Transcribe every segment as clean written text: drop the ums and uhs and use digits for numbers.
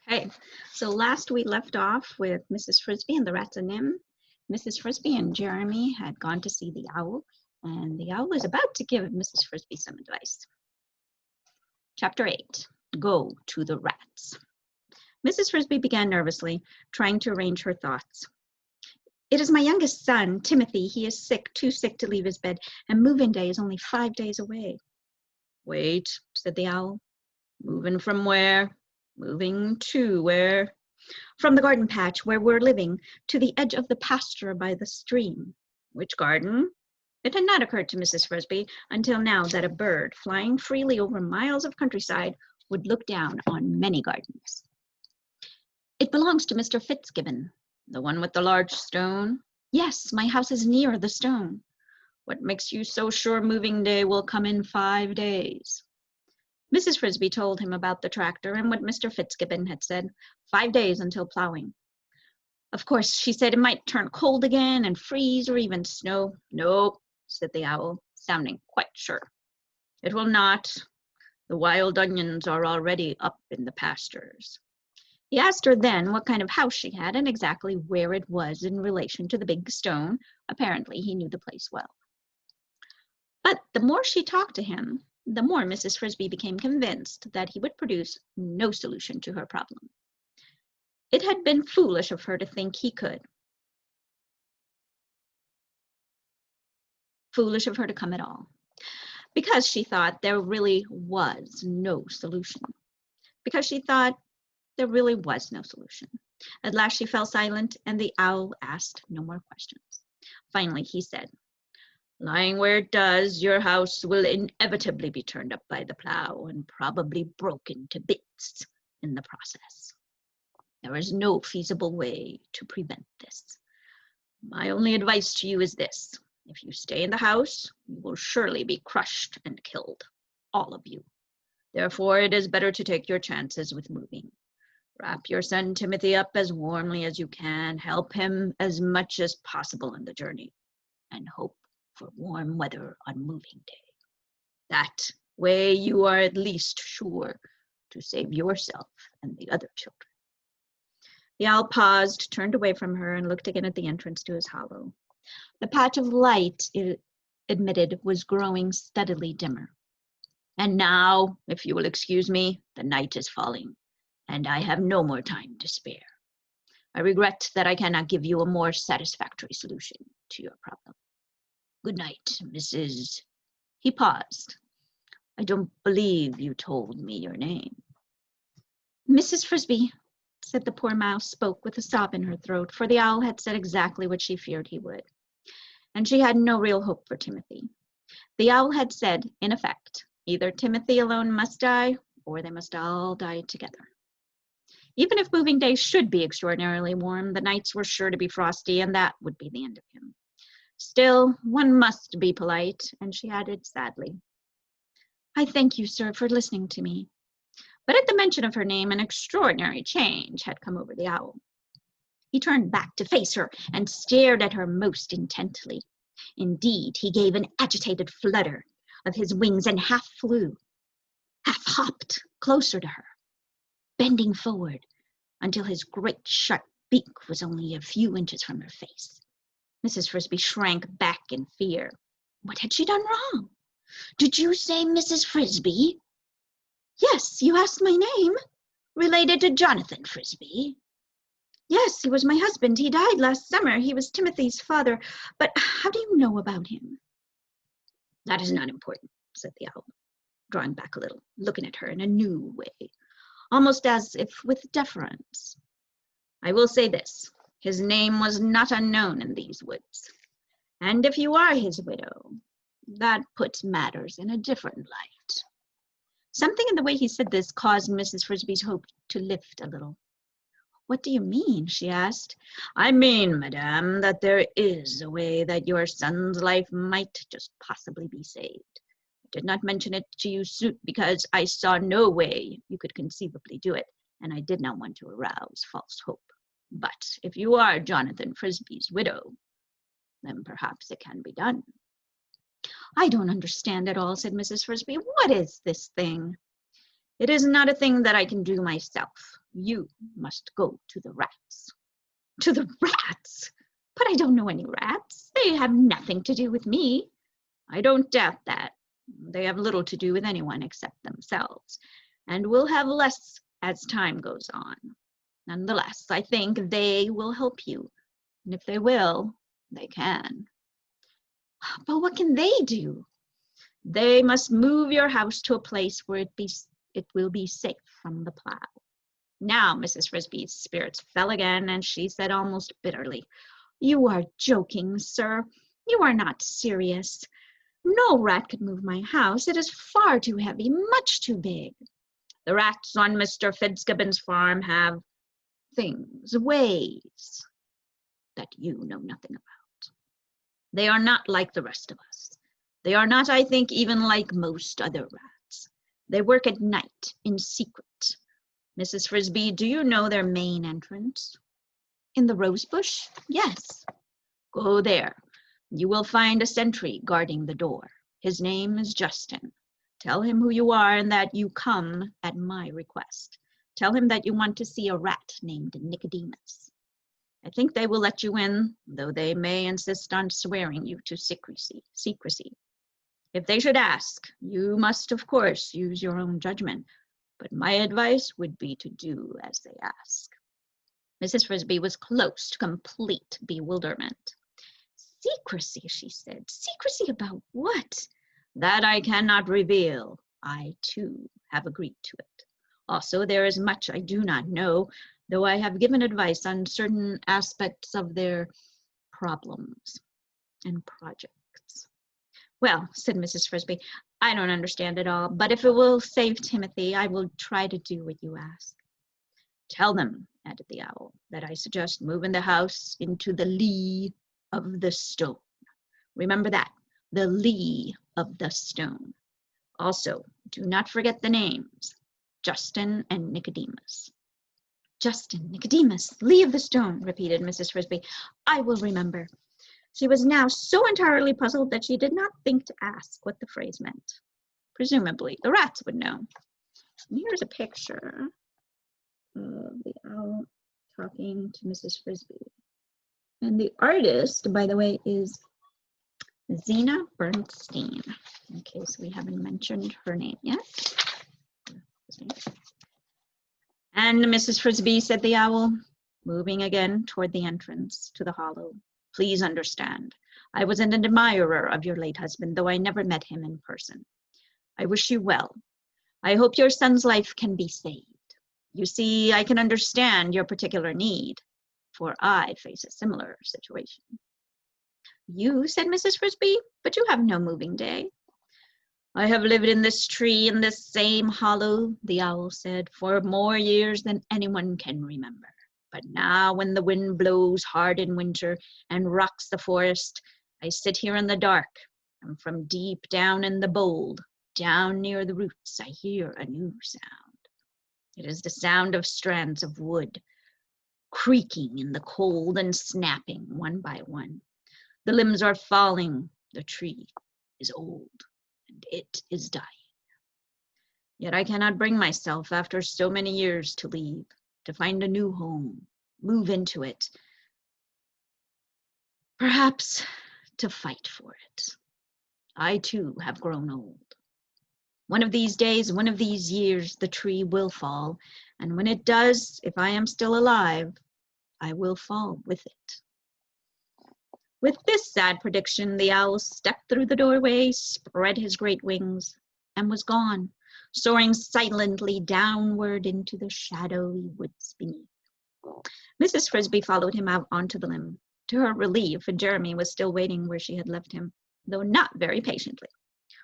Okay, so last we left off with Mrs. Frisby and the rats of NIMH. Mrs. Frisby and Jeremy had gone to see the owl, and the owl was about to give Mrs. Frisby some advice. Chapter 8, Go to the Rats. Mrs. Frisby began nervously, trying to arrange her thoughts. It is my youngest son, Timothy. He is sick, too sick to leave his bed, and move-in day is only 5 days away. Wait, said the owl. Moving from where? Moving to where? From the garden patch where we're living to the edge of the pasture by the stream. Which garden? It had not occurred to Mrs. Frisby until now that a bird flying freely over miles of countryside would look down on many gardens. It belongs to Mr. Fitzgibbon. The one with the large stone? Yes, my house is near the stone. What makes you so sure moving day will come in 5 days? Mrs. Frisby told him about the tractor and what Mr. Fitzgibbon had said, 5 days until plowing. Of course, she said it might turn cold again and freeze or even snow. No, said the owl, sounding quite sure. It will not. The wild onions are already up in the pastures. He asked her then what kind of house she had and exactly where it was in relation to the big stone. Apparently, he knew the place well. But the more she talked to him, the more Mrs. Frisby became convinced that he would produce no solution to her problem. It had been foolish of her to think he could. Foolish of her to come at all. Because she thought there really was no solution. Because she thought there really was no solution. At last she fell silent, and the owl asked no more questions. Finally, he said, lying where it does, your house will inevitably be turned up by the plow and probably broken to bits in the process. There is no feasible way to prevent this. My only advice to you is this. If you stay in the house, you will surely be crushed and killed, all of you. Therefore, it is better to take your chances with moving. Wrap your son Timothy up as warmly as you can, help him as much as possible on the journey, and hope for warm weather on moving day. That way you are at least sure to save yourself and the other children. The owl paused, turned away from her, and looked again at the entrance to his hollow. The patch of light, it admitted, was growing steadily dimmer. And now, if you will excuse me, the night is falling, and I have no more time to spare. I regret that I cannot give you a more satisfactory solution to your problem. Good night, Mrs. He paused. I don't believe you told me your name. Mrs. Frisby, said the poor mouse, spoke with a sob in her throat, for the owl had said exactly what she feared he would. And she had no real hope for Timothy. The owl had said, in effect, either Timothy alone must die, or they must all die together. Even if moving days should be extraordinarily warm, the nights were sure to be frosty, and that would be the end of him. Still, one must be polite, and she added sadly, I thank you, sir, for listening to me. But at the mention of her name, an extraordinary change had come over the owl. He turned back to face her and stared at her most intently. Indeed, he gave an agitated flutter of his wings and half flew, half hopped closer to her, bending forward until his great sharp beak was only a few inches from her face. Mrs. Frisby shrank back in fear. What had she done wrong? Did you say Mrs. Frisby? Yes, you asked my name. Related to Jonathan Frisby? Yes, he was my husband. He died last summer. He was Timothy's father. But how do you know about him? That is not important, said the owl, drawing back a little, looking at her in a new way, almost as if with deference. I will say this. His name was not unknown in these woods. And if you are his widow, that puts matters in a different light. Something in the way he said this caused Mrs. Frisby's hope to lift a little. What do you mean? She asked. I mean, madame, that there is a way that your son's life might just possibly be saved. I did not mention it to you because I saw no way you could conceivably do it, and I did not want to arouse false hope. But if you are Jonathan Frisby's widow, then perhaps it can be done. I don't understand at all, said Mrs. Frisby. What is this thing? It is not a thing that I can do myself. You must go to the rats." "To the rats? But I don't know any rats. They have nothing to do with me." "I don't doubt that. They have little to do with anyone except themselves, and will have less as time goes on. Nonetheless, I think they will help you, and if they will, they can." "But what can they do?" "They must move your house to a place where it will be safe from the plow." Now Mrs. Frisby's spirits fell again, and she said almost bitterly, "You are joking, sir. You are not serious. No rat could move my house. It is far too heavy, much too big. The rats on Mr. Fitzgibbon's farm have things, ways, that you know nothing about. They are not like the rest of us. They are not, I think, even like most other rats. They work at night, in secret. Mrs. Frisby, do you know their main entrance?" "In the rose bush? Yes." "Go there. You will find a sentry guarding the door. His name is Justin. Tell him who you are and that you come at my request. Tell him that you want to see a rat named Nicodemus. I think they will let you in, though they may insist on swearing you to secrecy. If they should ask, you must, of course, use your own judgment, but my advice would be to do as they ask." Mrs. Frisby was close to complete bewilderment. "Secrecy," she said. "Secrecy about what?" "That I cannot reveal. I, too, have agreed to it. Also, there is much I do not know, though I have given advice on certain aspects of their problems and projects." "Well," said Mrs. Frisby, "I don't understand it all, but if it will save Timothy, I will try to do what you ask." "Tell them," added the owl, "that I suggest moving the house into the lee of the stone. Remember that, the lee of the stone. Also, do not forget the names, Justin and Nicodemus." "Justin, Nicodemus, lee of the stone," repeated Mrs. Frisby. "I will remember." She was now so entirely puzzled that she did not think to ask what the phrase meant. Presumably, the rats would know. And here's a picture of the owl talking to Mrs. Frisby. And the artist, by the way, is Zena Bernstein, in case we haven't mentioned her name yet. "And Mrs. Frisby," said the owl, moving again toward the entrance to the hollow, "please understand, I was an admirer of your late husband, though I never met him in person. I wish you well. I hope your son's life can be saved. You see, I can understand your particular need, for I face a similar situation." "You," said Mrs. Frisby, "but you have no moving day." "I have lived in this tree, in this same hollow," the owl said, "for more years than anyone can remember. But now, when the wind blows hard in winter and rocks the forest, I sit here in the dark, and from deep down in the bole, down near the roots, I hear a new sound. It is the sound of strands of wood, creaking in the cold and snapping one by one. The limbs are falling, the tree is old, and it is dying. Yet I cannot bring myself, after so many years, to leave, to find a new home, move into it, perhaps to fight for it. I, too, have grown old. One of these days, one of these years, the tree will fall, and when it does, if I am still alive, I will fall with it." With this sad prediction, the owl stepped through the doorway, spread his great wings, and was gone, soaring silently downward into the shadowy woods beneath. Mrs. Frisby followed him out onto the limb. To her relief, Jeremy was still waiting where she had left him, though not very patiently.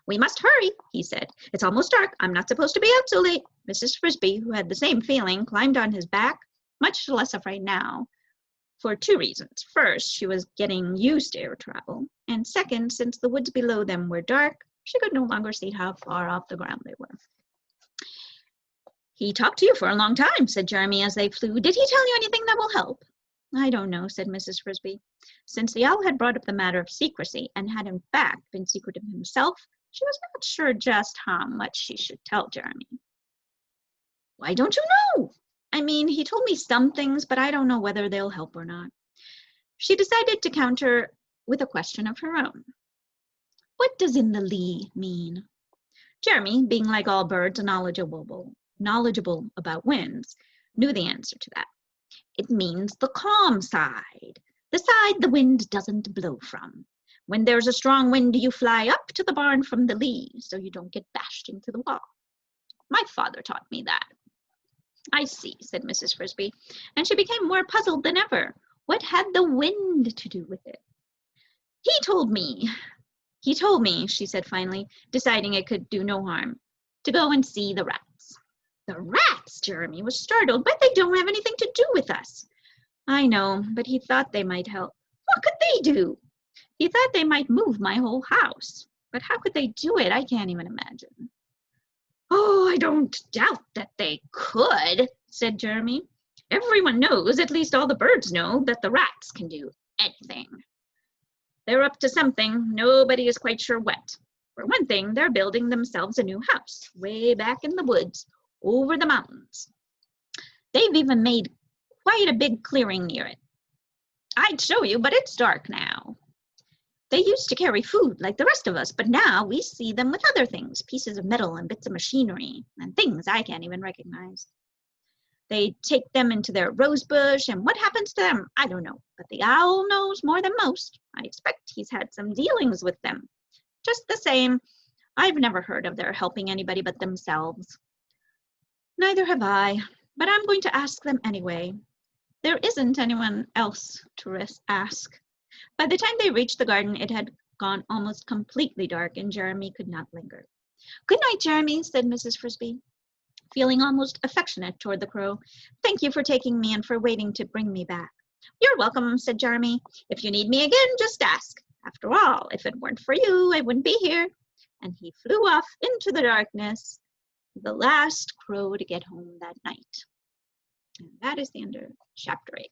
"We must hurry," he said. "It's almost dark. I'm not supposed to be out so late." Mrs. Frisby, who had the same feeling, climbed on his back, much less afraid now, for two reasons. First, she was getting used to air travel, and second, since the woods below them were dark, she could no longer see how far off the ground they were. "He talked to you for a long time," said Jeremy as they flew. "Did he tell you anything that will help?" "I don't know," said Mrs. Frisby. Since the owl had brought up the matter of secrecy, and had in fact been secretive himself, she was not sure just how much she should tell Jeremy. "Why don't you know?" I mean, he told me some things, but I don't know whether they'll help or not. She decided to counter with a question of her own. What does in the lee mean? Jeremy, being like all birds knowledgeable about winds, knew the answer to that. It means the calm side, the side the wind doesn't blow from. When there's a strong wind, you fly up to the barn from the lee so you don't get bashed into the wall. My father taught me that. I see, said Mrs. Frisby, and she became more puzzled than ever. What had the wind to do with it? He told me, she said finally, deciding it could do no harm, to go and see the rats. The rats, Jeremy was startled, but they don't have anything to do with us. I know, but he thought they might help. What could they do? He thought they might move my whole house. But how could they do it? I can't even imagine. Oh, I don't doubt that they could, said Jeremy. Everyone knows, at least all the birds know, that the rats can do anything. They're up to something, nobody is quite sure what. For one thing, they're building themselves a new house, way back in the woods, over the mountains. They've even made quite a big clearing near it. I'd show you, but it's dark now. They used to carry food like the rest of us, but now we see them with other things, pieces of metal and bits of machinery, and things I can't even recognize. They take them into their rose bush, and what happens to them, I don't know, but the owl knows more than most. I expect he's had some dealings with them. Just the same, I've never heard of their helping anybody but themselves. Neither have I, but I'm going to ask them anyway. There isn't anyone else to ask. By the time they reached the garden, it had gone almost completely dark, and Jeremy could not linger. Good night, Jeremy, said Mrs. Frisby, feeling almost affectionate toward the crow. Thank you for taking me and for waiting to bring me back. You're welcome, said Jeremy. If you need me again, just ask. After all, if it weren't for you, I wouldn't be here. And he flew off into the darkness, the last crow to get home that night. And that is the end of chapter 8.